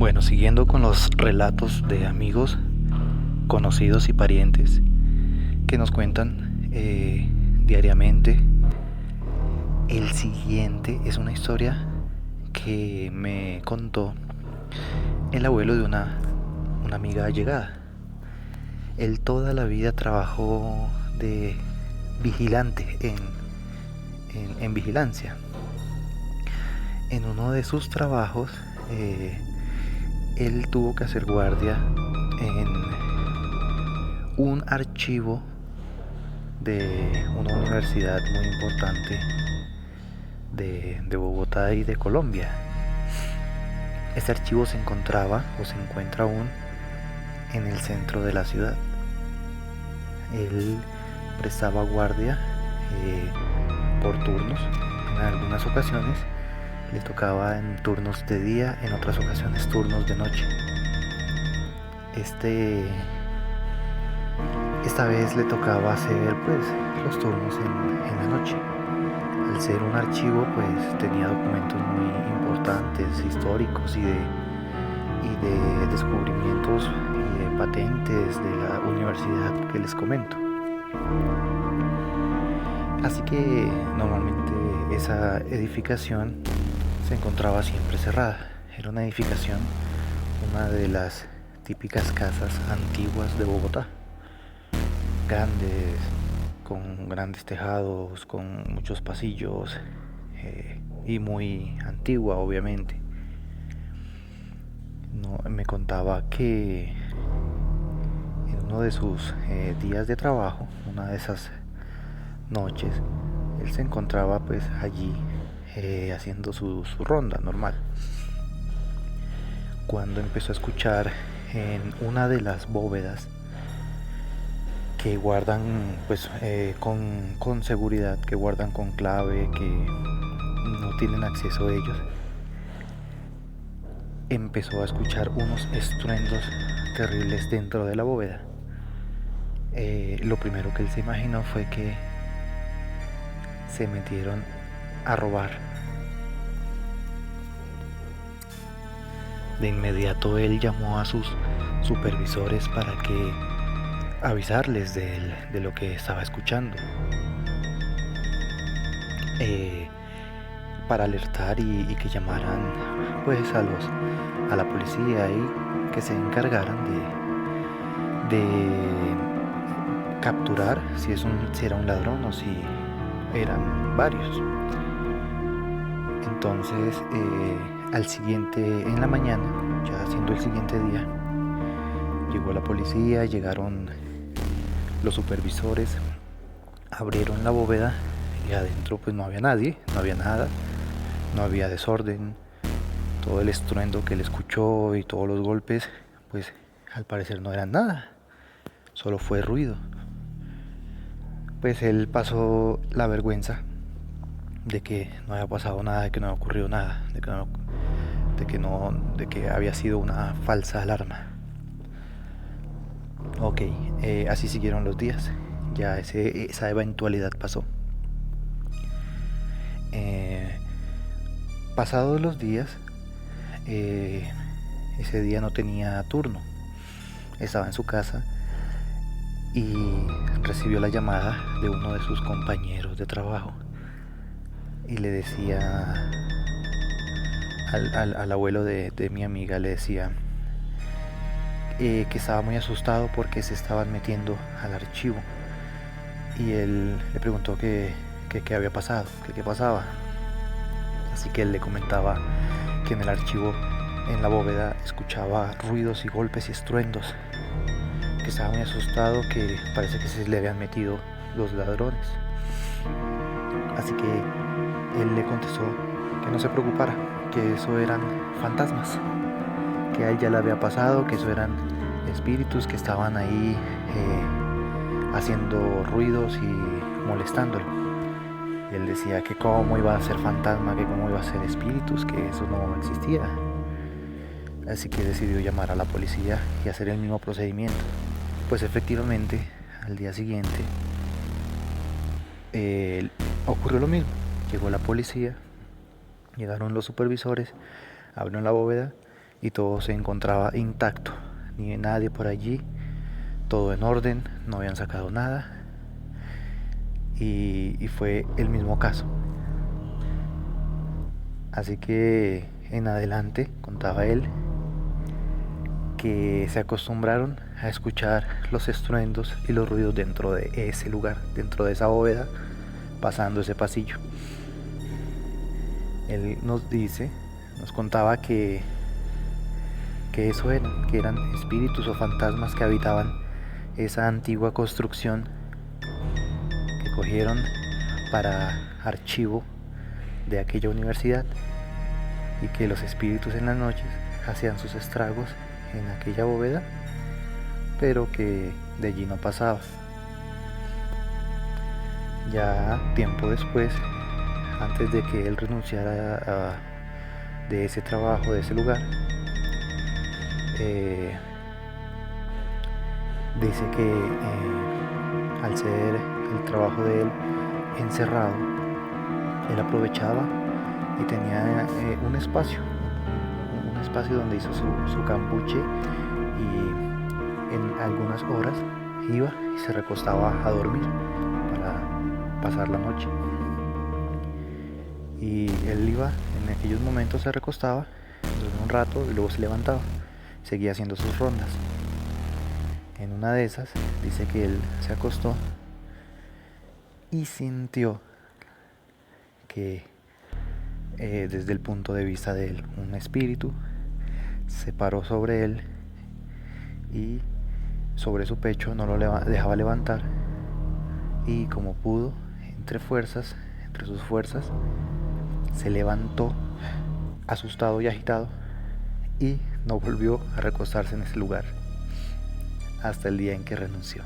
Bueno, siguiendo con los relatos de amigos, conocidos y parientes que nos cuentan diariamente, el siguiente es una historia que me contó el abuelo de una amiga allegada. Él toda la vida trabajó de vigilante en vigilancia. En uno de sus trabajos, él tuvo que hacer guardia en un archivo de una universidad muy importante de Bogotá y de Colombia. Este archivo se encontraba o se encuentra aún en el centro de la ciudad. Él prestaba guardia por turnos. En algunas ocasiones le tocaba en turnos de día, en otras ocasiones turnos de noche. Esta vez le tocaba hacer pues los turnos en la noche. Al ser un archivo pues tenía documentos muy importantes, históricos y de descubrimientos y de patentes de la universidad que les comento. Así que normalmente esa edificación se encontraba siempre cerrada. Era una edificación, una de las típicas casas antiguas de Bogotá, grandes, con grandes tejados, con muchos pasillos y muy antigua, obviamente. No, me contaba que en uno de sus días de trabajo, una de esas noches, él se encontraba pues allí haciendo su ronda normal, cuando empezó a escuchar en una de las bóvedas que guardan pues con seguridad, que guardan con clave, que no tienen acceso a ellos, empezó a escuchar unos estruendos terribles dentro de la bóveda. Lo primero que él se imaginó fue que se metieron a robar. De inmediato él llamó a sus supervisores para que avisarles de lo que estaba escuchando, para alertar y que llamaran pues a la policía y que se encargaran de capturar si era un ladrón o si eran varios. Entonces en la mañana, ya siendo el siguiente día, llegó la policía, llegaron los supervisores, abrieron la bóveda y adentro pues no había nadie, no había nada, no había desorden. Todo el estruendo que él escuchó y todos los golpes pues al parecer no eran nada, solo fue ruido. Pues él pasó la vergüenza de que no había pasado nada, de que no había ocurrido nada, de que había sido una falsa alarma. Ok, así siguieron los días. Ya esa eventualidad pasó. Pasados los días, ese día no tenía turno. Estaba en su casa y recibió la llamada de uno de sus compañeros de trabajo y le decía al abuelo de mi amiga, le decía que estaba muy asustado porque se estaban metiendo al archivo, y él le preguntó qué había pasado, qué pasaba. Así que él le comentaba que en el archivo, en la bóveda, escuchaba ruidos y golpes y estruendos, que estaba muy asustado, que parece que se le habían metido los ladrones. Así que él le contestó que no se preocupara, que eso eran fantasmas, que a él ya le había pasado, que eso eran espíritus que estaban ahí haciendo ruidos y molestándolo. Y él decía que cómo iba a ser fantasma, que cómo iba a ser espíritus, que eso no existía. Así que decidió llamar a la policía y hacer el mismo procedimiento. Pues efectivamente, al día siguiente ocurrió lo mismo. Llegó la policía, llegaron los supervisores, abrieron la bóveda y todo se encontraba intacto, ni nadie por allí, todo en orden, no habían sacado nada, y fue el mismo caso. Así que en adelante, contaba él, que se acostumbraron a escuchar los estruendos y los ruidos dentro de ese lugar, dentro de esa bóveda, pasando ese pasillo. Él nos contaba que eso que eran espíritus o fantasmas que habitaban esa antigua construcción que cogieron para archivo de aquella universidad, y que los espíritus en las noches hacían sus estragos en aquella bóveda, pero que de allí no pasaba. Ya tiempo después, antes de que él renunciara de ese trabajo, de ese lugar, dice que al ser el trabajo de él encerrado, él aprovechaba y tenía un espacio donde hizo su cambuche, y en algunas horas iba y se recostaba a dormir para pasar la noche. Y él iba, en aquellos momentos se recostaba, dormía un rato y luego se levantaba, seguía haciendo sus rondas. En una de esas dice que él se acostó y sintió que desde el punto de vista de él, un espíritu se paró sobre él y sobre su pecho no lo dejaba levantar, y como pudo, entre sus fuerzas, se levantó asustado y agitado, y no volvió a recostarse en ese lugar hasta el día en que renunció.